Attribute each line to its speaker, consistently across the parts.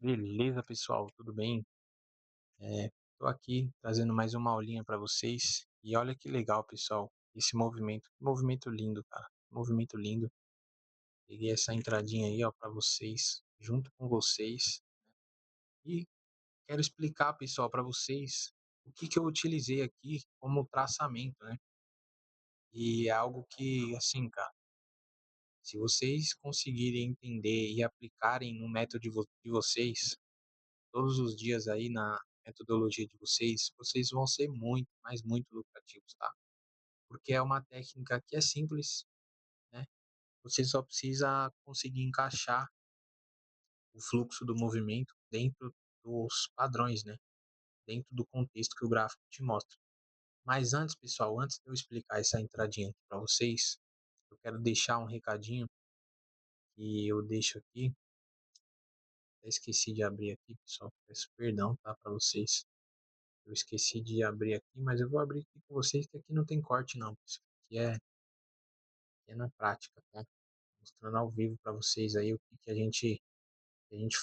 Speaker 1: Beleza, pessoal, tudo bem? Tô aqui trazendo mais uma aulinha para vocês e olha que legal, pessoal, esse movimento, que movimento lindo, cara, que movimento lindo. Peguei essa entradinha aí, ó, para vocês, junto com vocês e quero explicar, pessoal, para vocês o que eu utilizei aqui como traçamento, né? E é algo que, assim, cara, se vocês conseguirem entender e aplicarem no método de vocês todos os dias aí na metodologia de vocês, vocês vão ser muito, mas muito lucrativos, tá? Porque é uma técnica que é simples, né? Você só precisa conseguir encaixar o fluxo do movimento dentro dos padrões, né? Dentro do contexto que o gráfico te mostra. Mas antes, pessoal, antes de eu explicar essa entradinha aqui para vocês, eu quero deixar um recadinho que eu deixo aqui. Até esqueci de abrir aqui, pessoal. Peço perdão, tá, para vocês. Eu esqueci de abrir aqui, mas eu vou abrir aqui com vocês, que aqui não tem corte não, pessoal. Aqui é na prática, tá? Mostrando ao vivo para vocês aí o que a gente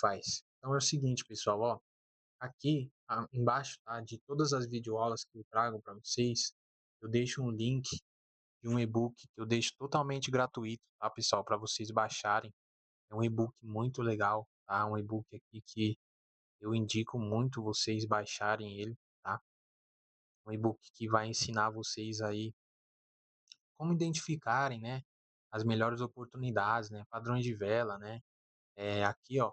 Speaker 1: faz. Então é o seguinte, pessoal, ó, aqui embaixo, tá, de todas as videoaulas que eu trago para vocês, eu deixo um link de um e-book que eu deixo totalmente gratuito, tá, pessoal, para vocês baixarem. É um e-book muito legal, tá? Um e-book aqui que eu indico muito vocês baixarem ele, tá? Um e-book que vai ensinar vocês aí como identificarem, né, as melhores oportunidades, né, padrões de vela, né, aqui, ó,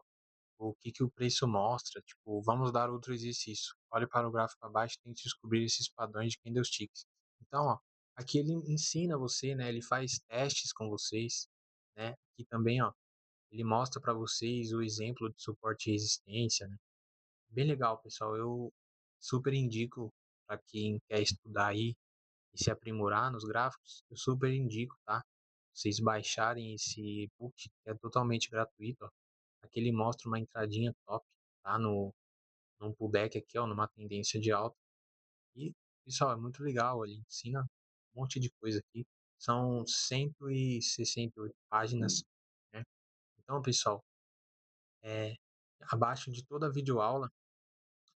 Speaker 1: o que que o preço mostra, tipo, vamos dar outro exercício, olhe para o gráfico abaixo e tente descobrir esses padrões de candlesticks. Então, ó, aqui ele ensina você, né, ele faz testes com vocês, né, aqui também, ó, ele mostra para vocês o exemplo de suporte e resistência, né, bem legal, pessoal, eu super indico para quem quer estudar aí e se aprimorar nos gráficos, eu super indico, tá? Vocês baixarem esse e-book, que é totalmente gratuito, ó. Aqui ele mostra uma entradinha top, tá? Num pullback aqui, ó, numa tendência de alta. E, pessoal, é muito legal, ele ensina um monte de coisa aqui. São 168 páginas, né? Então, pessoal, é, abaixo de toda a videoaula,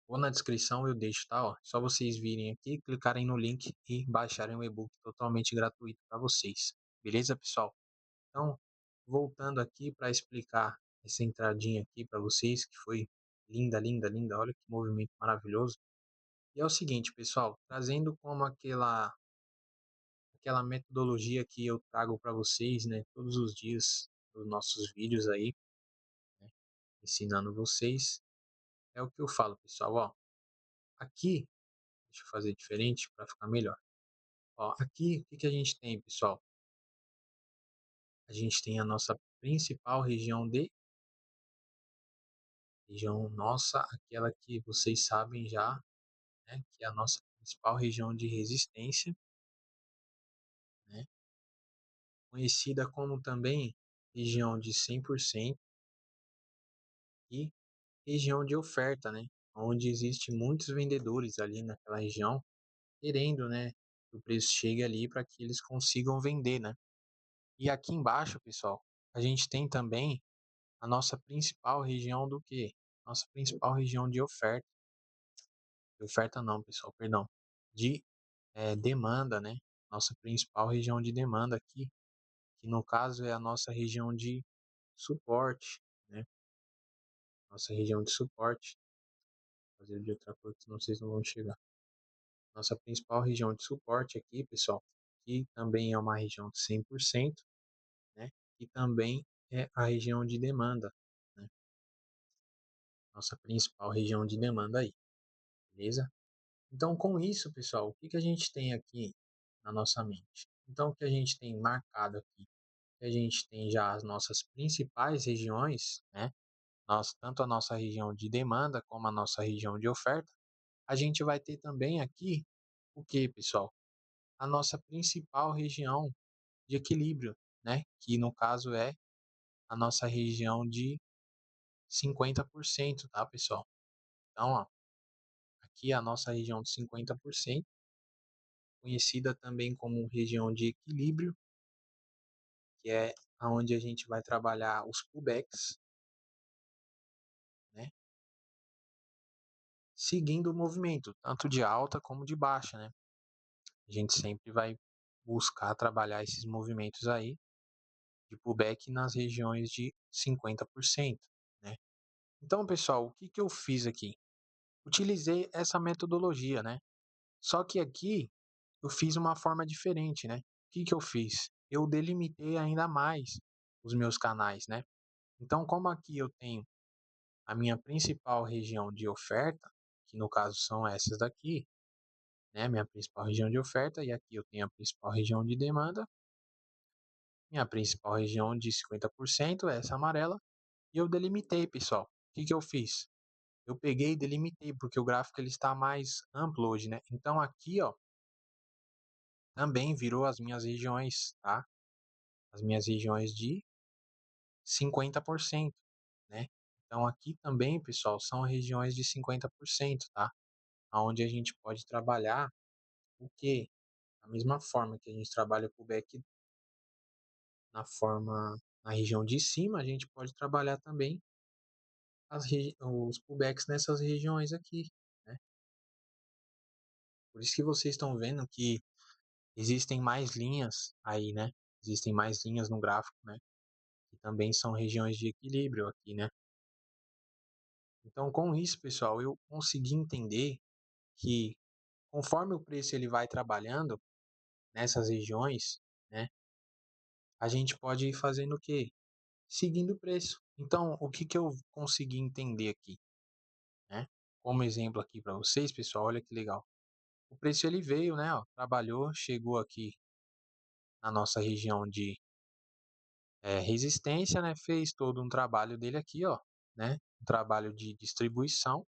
Speaker 1: ou na descrição eu deixo, tá? Ó, só vocês virem aqui, clicarem no link e baixarem o e-book totalmente gratuito para vocês. Beleza, pessoal? Então, voltando aqui para explicar essa entradinha aqui para vocês, que foi linda, linda, linda. Olha que movimento maravilhoso. E é o seguinte, pessoal, trazendo como aquela metodologia que eu trago para vocês, né, todos os dias nos nossos vídeos aí, né, ensinando vocês, é o que eu falo, pessoal, ó. Aqui, deixa eu fazer diferente para ficar melhor. Ó, aqui, o que que a gente tem, pessoal? A gente tem a nossa principal região nossa, aquela que vocês sabem já, né, que é a nossa principal região de resistência, né, conhecida como também região de 100% e região de oferta, né, onde existe muitos vendedores ali naquela região, querendo, né, que o preço chegue ali para que eles consigam vender, né. E aqui embaixo, pessoal, a gente tem também a nossa principal região do quê? Nossa principal região de oferta não, pessoal, perdão, de demanda, né? Nossa principal região de demanda aqui, que no caso é a nossa região de suporte, né? Nossa região de suporte, vou fazer de outra cor, senão vocês não vão chegar. Nossa principal região de suporte aqui, pessoal, que também é uma região de 100%, né? E também é a região de demanda, né? Nossa principal região de demanda aí, beleza? Então, com isso, pessoal, o que que a gente tem aqui na nossa mente? Então, o que a gente tem marcado aqui? A gente tem já as nossas principais regiões, né? Tanto a nossa região de demanda como a nossa região de oferta. A gente vai ter também aqui o que, pessoal? A nossa principal região de equilíbrio, né? Que no caso é a nossa região de 50%, tá, pessoal? Então, ó, aqui é a nossa região de 50%, conhecida também como região de equilíbrio, que é onde a gente vai trabalhar os pullbacks, né? seguindo o movimento, tanto de alta como de baixa, né? A gente sempre vai buscar trabalhar esses movimentos aí de pullback nas regiões de 50%, né? Então, pessoal, o que que eu fiz aqui? Utilizei essa metodologia, né? Só que aqui eu fiz uma forma diferente, né? O que que eu fiz? Eu delimitei ainda mais os meus canais, né? Então, como aqui eu tenho a minha principal região de oferta, que no caso são essas daqui, né? Minha principal região de oferta, e aqui eu tenho a principal região de demanda. Minha principal região de 50% é essa amarela, e eu delimitei, pessoal. O que que eu fiz? Eu peguei e delimitei, porque o gráfico ele está mais amplo hoje, né? Então aqui, ó, também virou as minhas regiões, tá? As minhas regiões de 50%, né? Então aqui também, pessoal, são regiões de 50%, tá? Onde a gente pode trabalhar o quê? Da mesma forma que a gente trabalha o pullback na região de cima, a gente pode trabalhar também os pullbacks nessas regiões aqui, né? Por isso que vocês estão vendo que existem mais linhas aí, né? Existem mais linhas no gráfico, né? Que também são regiões de equilíbrio aqui, né? Então, com isso, pessoal, eu consegui entender que conforme o preço ele vai trabalhando nessas regiões, né? A gente pode ir fazendo o quê? Seguindo o preço. Então, o que que eu consegui entender aqui, né? Como exemplo aqui para vocês, pessoal, olha que legal. O preço ele veio, né? Ó, trabalhou, chegou aqui na nossa região de resistência, né? Fez todo um trabalho dele aqui, ó, né? Um trabalho de distribuição,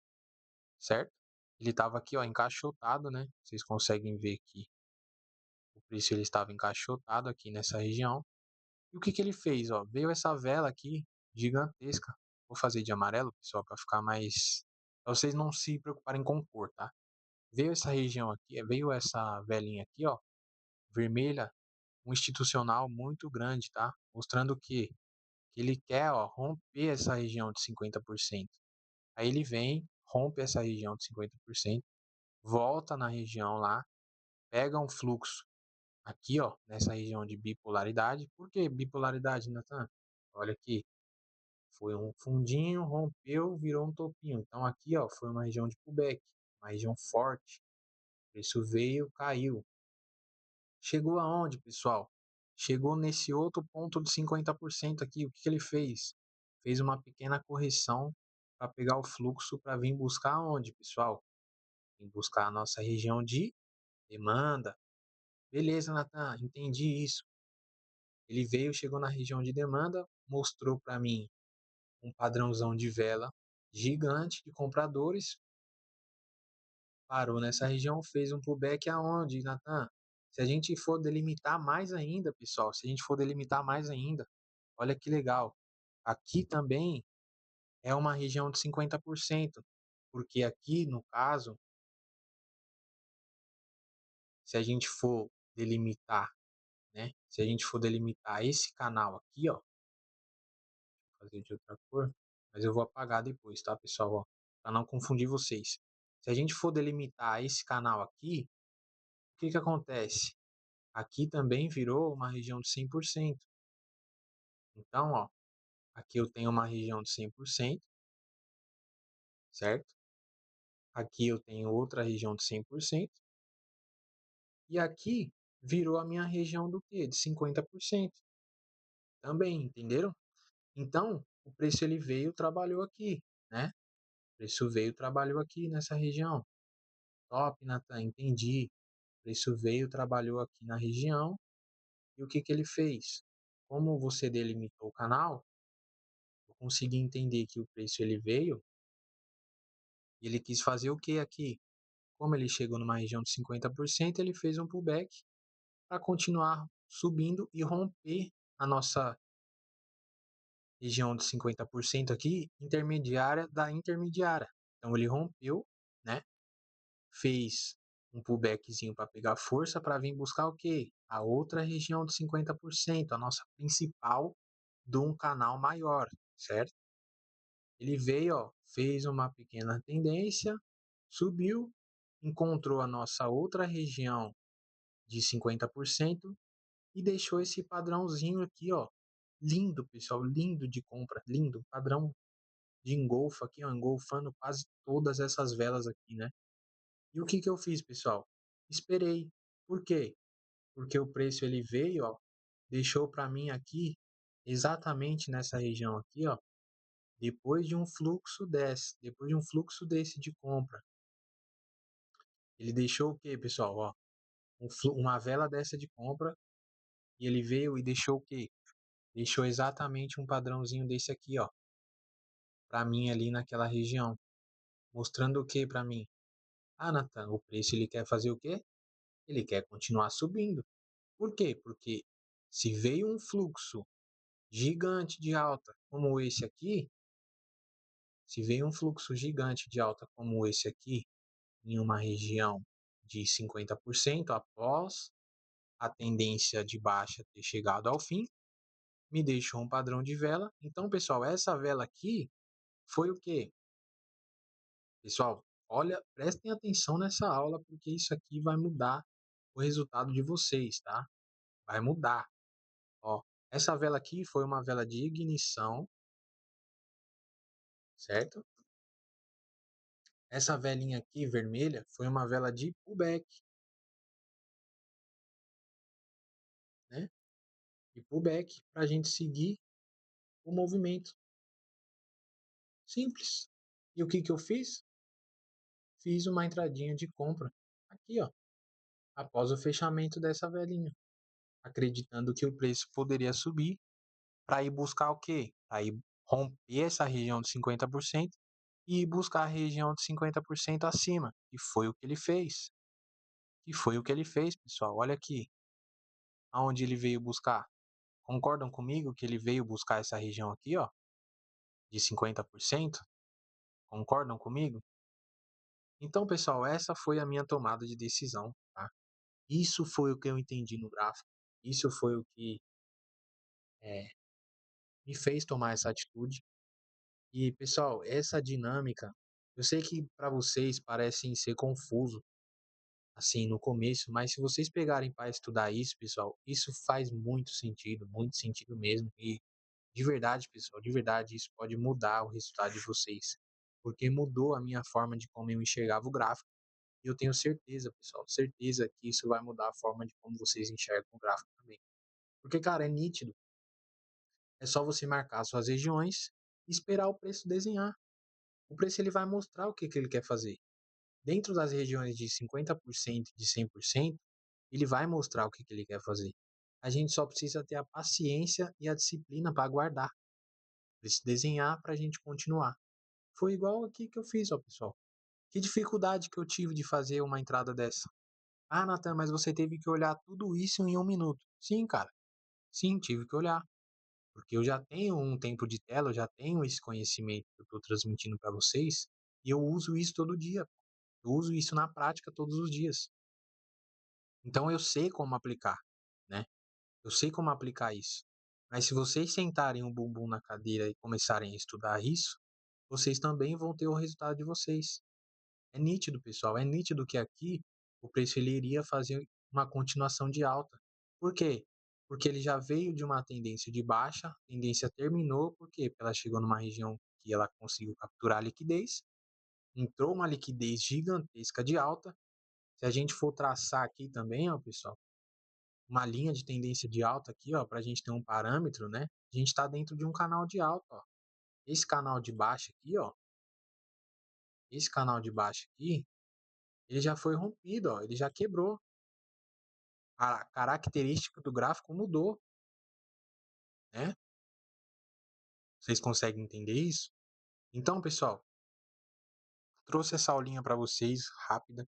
Speaker 1: certo? Ele estava aqui, ó, encaixotado, né? Vocês conseguem ver que o preço ele estava encaixotado aqui nessa região. E o que que ele fez, ó? Veio essa vela aqui gigantesca. Vou fazer de amarelo, pessoal, para ficar mais pra vocês não se preocuparem com cor, tá? Veio essa região aqui, veio essa velinha aqui, ó, vermelha, um institucional muito grande, tá? Mostrando que ele quer, ó, romper essa região de 50%. Aí ele vem, rompe essa região de 50%, volta na região lá, pega um fluxo aqui, ó, nessa região de bipolaridade. Por que bipolaridade, Nathan? Olha aqui, foi um fundinho, rompeu, virou um topinho. Então aqui, ó, foi uma região de pullback, uma região forte. O preço veio, caiu. Chegou aonde, pessoal? Chegou nesse outro ponto de 50% aqui. O que que ele fez? Fez uma pequena correção para pegar o fluxo para vir buscar onde, pessoal? Vir buscar a nossa região de demanda. Beleza, Natan, entendi isso. Ele veio, chegou na região de demanda, mostrou para mim um padrãozão de vela gigante de compradores, parou nessa região, fez um pullback aonde, Natan? Se a gente for delimitar mais ainda, pessoal, se a gente for delimitar mais ainda, olha que legal. Aqui também é uma região de 50%, porque aqui, no caso, se a gente for delimitar, né? Se a gente for delimitar esse canal aqui, ó, vou fazer de outra cor, mas eu vou apagar depois, tá, pessoal, para não confundir vocês. Se a gente for delimitar esse canal aqui, o que que acontece? Aqui também virou uma região de 100%. Então, ó, aqui eu tenho uma região de 100%, certo? Aqui eu tenho outra região de 100%. E aqui virou a minha região do quê? De 50%. Também, entenderam? Então, o preço ele veio, trabalhou aqui, né? O preço veio, trabalhou aqui nessa região. Top, Nathan, entendi. O preço veio, trabalhou aqui na região. E o que que ele fez? Como você delimitou o canal, eu consegui entender que o preço ele veio, e ele quis fazer o que aqui? Como ele chegou numa região de 50%, ele fez um pullback para continuar subindo e romper a nossa região de 50% aqui, intermediária da intermediária. Então ele rompeu, né? Fez um pullbackzinho para pegar força para vir buscar o quê? A outra região de 50%, a nossa principal de um canal maior, certo? Ele veio, ó, fez uma pequena tendência, subiu, encontrou a nossa outra região de 50% e deixou esse padrãozinho aqui, ó, lindo, pessoal, lindo de compra, lindo, padrão de engolfo aqui, ó, engolfando quase todas essas velas aqui, né? E o que que eu fiz, pessoal? Esperei. Por quê? Porque o preço ele veio, ó, deixou para mim aqui exatamente nessa região aqui, ó, depois de um fluxo desse de compra. Ele deixou o quê, pessoal? Ó, uma vela dessa de compra e ele veio e deixou o quê? Deixou exatamente um padrãozinho desse aqui, ó, para mim ali naquela região, mostrando o que para mim? Ah, Nathan, o preço ele quer fazer o quê? Ele quer continuar subindo. Por quê? Porque se veio um fluxo gigante de alta como esse aqui, se veio um fluxo gigante de alta como esse aqui, em uma região de 50% após a tendência de baixa ter chegado ao fim, me deixou um padrão de vela. Então, pessoal, essa vela aqui foi o quê? Pessoal, olha, prestem atenção nessa aula, porque isso aqui vai mudar o resultado de vocês, tá? Vai mudar. Ó, essa vela aqui foi uma vela de ignição, certo? Essa velinha aqui, vermelha, foi uma vela de pullback, né? De pullback para a gente seguir o movimento. Simples. E o que que eu fiz? Fiz uma entradinha de compra aqui, ó, após o fechamento dessa velinha, acreditando que o preço poderia subir para ir buscar o quê? Para ir romper essa região de 50% e ir buscar a região de 50% acima. E foi o que ele fez. E foi o que ele fez, pessoal. Olha aqui, aonde ele veio buscar. Concordam comigo que ele veio buscar essa região aqui, ó, de 50%? Concordam comigo? Então, pessoal, essa foi a minha tomada de decisão, tá? Isso foi o que eu entendi no gráfico. Isso foi o que é, me fez tomar essa atitude. E, pessoal, essa dinâmica, eu sei que para vocês parece ser confuso, assim, no começo, mas se vocês pegarem para estudar isso, pessoal, isso faz muito sentido mesmo. E de verdade, pessoal, de verdade, isso pode mudar o resultado de vocês. Porque mudou a minha forma de como eu enxergava o gráfico. E eu tenho certeza, pessoal, certeza que isso vai mudar a forma de como vocês enxergam o gráfico também. Porque, cara, é nítido. É só você marcar suas regiões e esperar o preço desenhar. O preço ele vai mostrar o que, que ele quer fazer. Dentro das regiões de 50%, de 100%, ele vai mostrar o que, que ele quer fazer. A gente só precisa ter a paciência e a disciplina para aguardar. Precisa desenhar para a gente continuar. Foi igual aqui que eu fiz, ó, pessoal. Que dificuldade que eu tive de fazer uma entrada dessa? Ah, Natan, mas você teve que olhar tudo isso em 1 minuto. Sim, cara. Sim, tive que olhar. Porque eu já tenho um tempo de tela, eu já tenho esse conhecimento que eu estou transmitindo para vocês, e eu uso isso todo dia. Eu uso isso na prática todos os dias. Então eu sei como aplicar, né? Eu sei como aplicar isso. Mas se vocês sentarem o bumbum na cadeira e começarem a estudar isso, vocês também vão ter o resultado de vocês. É nítido, pessoal, é nítido que aqui o preço ele iria fazer uma continuação de alta. Por quê? Porque ele já veio de uma tendência de baixa, a tendência terminou, por quê? Porque ela chegou numa região que ela conseguiu capturar a liquidez, entrou uma liquidez gigantesca de alta. Se a gente for traçar aqui também, ó, pessoal, uma linha de tendência de alta aqui, ó, para a gente ter um parâmetro, né? A gente está dentro de um canal de alta, ó. Esse canal de baixa aqui, ó, esse canal de baixa aqui, ele já foi rompido, ó, ele já quebrou. A característica do gráfico mudou, né? Vocês conseguem entender isso? Então, pessoal, trouxe essa aulinha para vocês rápida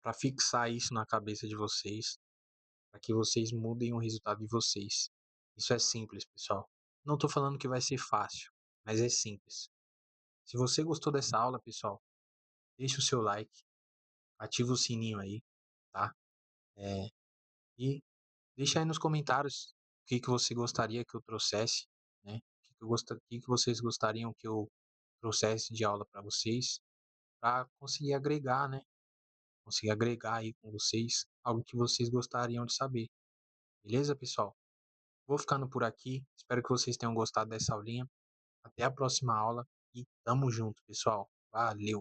Speaker 1: para fixar isso na cabeça de vocês, para que vocês mudem o resultado de vocês. Isso é simples, pessoal. Não estou falando que vai ser fácil, mas é simples. Se você gostou dessa aula, pessoal, deixe o seu like, ativa o sininho aí, tá? E deixa aí nos comentários o que que você gostaria que eu trouxesse, né? O que que vocês gostariam que eu trouxesse de aula para vocês, para conseguir agregar, né? Conseguir agregar aí com vocês algo que vocês gostariam de saber. Beleza, pessoal? Vou ficando por aqui. Espero que vocês tenham gostado dessa aulinha. Até a próxima aula e tamo junto, pessoal. Valeu!